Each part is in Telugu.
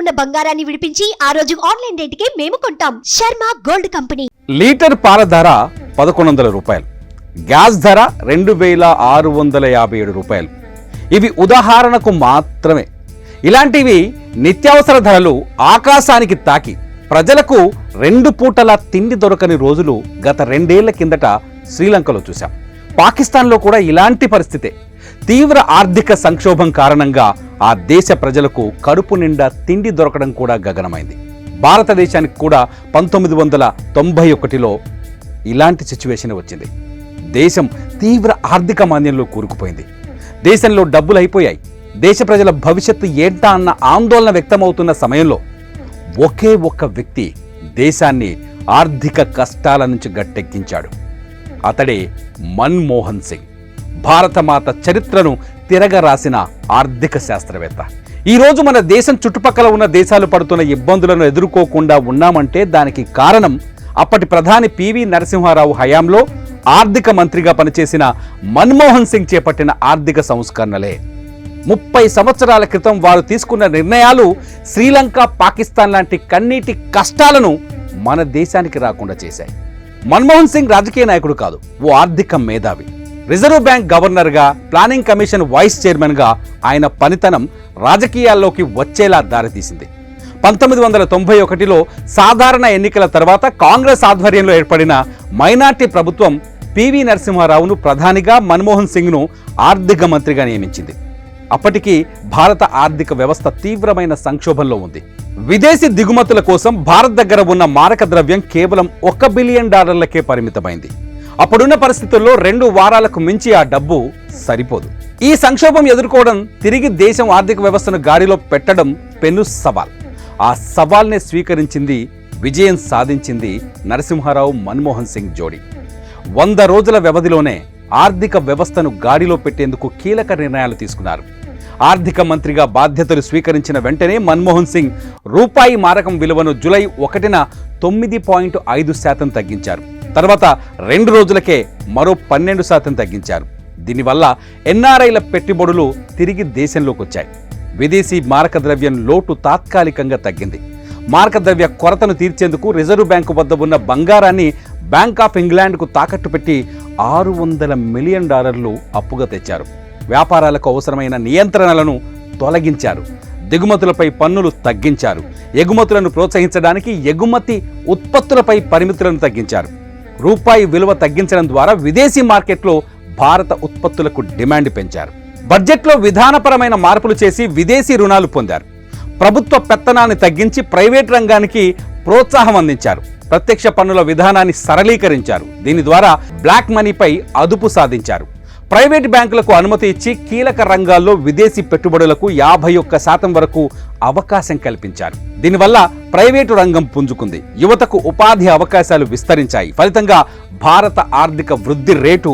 ఉన్న బంగారాన్ని విడిపించి ఆ రోజు ఆన్లైన్ రేటుకే మేము కొంటాం. Sharma gold company. లీటర్ పాల ధర 1100 రూపాయలు, గ్యాస్ ధర 2657 రూపాయలు. ఇవి ఉదాహరణకు మాత్రమే. ఇలాంటివి నిత్యావసర ధరలు ఆకాశానికి తాకి ప్రజలకు 2 పూటల తిండి దొరకని రోజులు గత 2 ఏళ్ల కిందట శ్రీలంకలో చూశాం. పాకిస్తాన్లో కూడా ఇలాంటి పరిస్థితే. తీవ్ర ఆర్థిక సంక్షోభం కారణంగా ఆ దేశ ప్రజలకు కడుపు నిండా తిండి దొరకడం కూడా గగనమైంది. భారతదేశానికి కూడా 1991లో ఇలాంటి సిచ్యువేషన్ వచ్చింది. దేశం తీవ్ర ఆర్థిక మాంద్యంలో కూరుకుపోయింది. దేశంలో డబ్బులు అయిపోయాయి. దేశ ప్రజల భవిష్యత్తు ఏంటా అన్న ఆందోళన వ్యక్తమవుతున్న సమయంలో ఒకే ఒక్క వ్యక్తి దేశాన్ని ఆర్థిక కష్టాల నుంచి గట్టెక్కించాడు. అతడే మన్మోహన్ సింగ్. భారతమాత చరిత్రను తిరగరాసిన ఆర్థిక శాస్త్రవేత్త. ఈరోజు మన దేశం చుట్టుపక్కల ఉన్న దేశాలు పడుతున్న ఇబ్బందులను ఎదుర్కోకుండా ఉన్నామంటే దానికి కారణం అప్పటి ప్రధాని పివి నరసింహారావు హయాంలో ఆర్థిక మంత్రిగా పనిచేసిన మన్మోహన్ సింగ్ చేపట్టిన ఆర్థిక సంస్కరణలే. 30 సంవత్సరాల క్రితం వారు తీసుకున్న నిర్ణయాలు శ్రీలంక, పాకిస్తాన్ లాంటి కన్నీటి కష్టాలను మన దేశానికి రాకుండా చేశాయి. మన్మోహన్ సింగ్ రాజకీయ నాయకుడు కాదు, ఓ ఆర్థిక మేధావి. రిజర్వ్ బ్యాంక్ గవర్నర్గా, ప్లానింగ్ కమిషన్ వైస్ చైర్మన్గా ఆయన పనితనం రాజకీయాల్లోకి వచ్చేలా దారితీసింది. 1991లో సాధారణ ఎన్నికల తర్వాత కాంగ్రెస్ ఆధ్వర్యంలో ఏర్పడిన మైనార్టీ ప్రభుత్వం పివి నరసింహారావును ప్రధానిగా, మన్మోహన్ సింగ్ను ఆర్థిక మంత్రిగా నియమించింది. అప్పటికి భారత ఆర్థిక వ్యవస్థ తీవ్రమైన సంక్షోభంలో ఉంది. విదేశీ దిగుమతుల కోసం భారత్ దగ్గర ఉన్న మారక ద్రవ్యం కేవలం $1 బిలియన్ పరిమితమైంది. అప్పుడున్న పరిస్థితుల్లో 2 వారాలకు మించి ఆ డబ్బు సరిపోదు. ఈ సంక్షోభం ఎదుర్కోవడం, తిరిగి దేశం ఆర్థిక వ్యవస్థను గాడిలో పెట్టడం పెను సవాల్. ఆ సవాల్నే స్వీకరించింది, విజయం సాధించింది నరసింహారావు మన్మోహన్ సింగ్ జోడీ. 100 రోజుల వ్యవధిలోనే ఆర్థిక వ్యవస్థను గాడిలో పెట్టేందుకు కీలక నిర్ణయాలు తీసుకున్నారు. ఆర్థిక మంత్రిగా బాధ్యతలు స్వీకరించిన వెంటనే మన్మోహన్ సింగ్ రూపాయి మారకం విలువను జూలై 1న 9.5% తగ్గించారు. తర్వాత 2 రోజులకే మరో 12% తగ్గించారు. దీనివల్ల ఎన్ఆర్ఐల పెట్టుబడులు తిరిగి దేశంలోకి వచ్చాయి. విదేశీ మారక ద్రవ్యం లోటు తాత్కాలికంగా తగ్గింది. మారక ద్రవ్య కొరతను తీర్చేందుకు రిజర్వ్ బ్యాంకు వద్ద ఉన్న బంగారాన్ని బ్యాంక్ ఆఫ్ ఇంగ్లాండ్కు తాకట్టు పెట్టి $600 మిలియన్ అప్పుగా తెచ్చారు. వ్యాపారాలకు అవసరమైన నియంత్రణలను తొలగించారు. దిగుమతులపై పన్నులు తగ్గించారు. ఎగుమతులను ప్రోత్సహించడానికి ఎగుమతి ఉత్పత్తులపై పరిమితులను తగ్గించారు. రూపాయి విలువ తగ్గించడం ద్వారా విదేశీ మార్కెట్లో భారత ఉత్పత్తులకు డిమాండ్ పెంచారు. బడ్జెట్లో విధానపరమైన మార్పులు చేసి విదేశీ రుణాలు పొందారు. ప్రభుత్వ పెత్తనాన్ని తగ్గించి ప్రైవేట్ రంగానికి ప్రోత్సాహం అందించారు. ప్రత్యక్ష పన్నుల విధానాన్ని సరళీకరించారు. దీని ద్వారా బ్లాక్ మనీపై అదుపు సాధించారు. ప్రైవేట్ బ్యాంకులకు అనుమతి ఇచ్చి కీలక రంగాల్లో విదేశీ పెట్టుబడులకు 51% వరకు అవకాశం కల్పించారు. దీనివల్ల ప్రైవేటు రంగం పుంజుకుంది. యువతకు ఉపాధి అవకాశాలు విస్తరించాయి. ఫలితంగా భారత ఆర్థిక వృద్ధి రేటు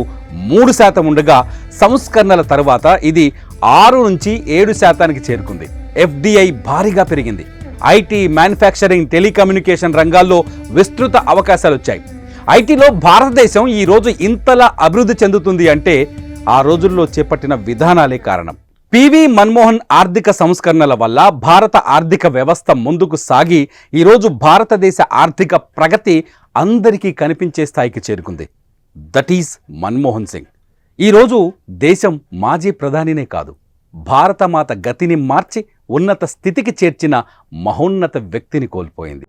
3% ఉండగా సంస్కరణల తర్వాత ఇది 6 నుంచి 7% చేరుకుంది. FDI భారీగా పెరిగింది. ఐటీ, మ్యానుఫ్యాక్చరింగ్, టెలికమ్యూనికేషన్ రంగాల్లో విస్తృత అవకాశాలు వచ్చాయి. ఐటీలో భారతదేశం ఈ రోజు ఇంతలా అభివృద్ధి చెందుతుంది అంటే ఆ రోజుల్లో చేపట్టిన విధానాలే కారణం. పివి మన్మోహన్ ఆర్థిక సంస్కరణల వల్ల భారత ఆర్థిక వ్యవస్థ ముందుకు సాగి ఈరోజు భారతదేశ ఆర్థిక ప్రగతి అందరికీ కనిపించే స్థాయికి చేరుకుంది. That is Manmohan Singh. ఈరోజు దేశం మాజీ ప్రధానినే కాదు, భారతమాత గతిని మార్చి ఉన్నత స్థితికి చేర్చిన మహోన్నత వ్యక్తిని కోల్పోయింది.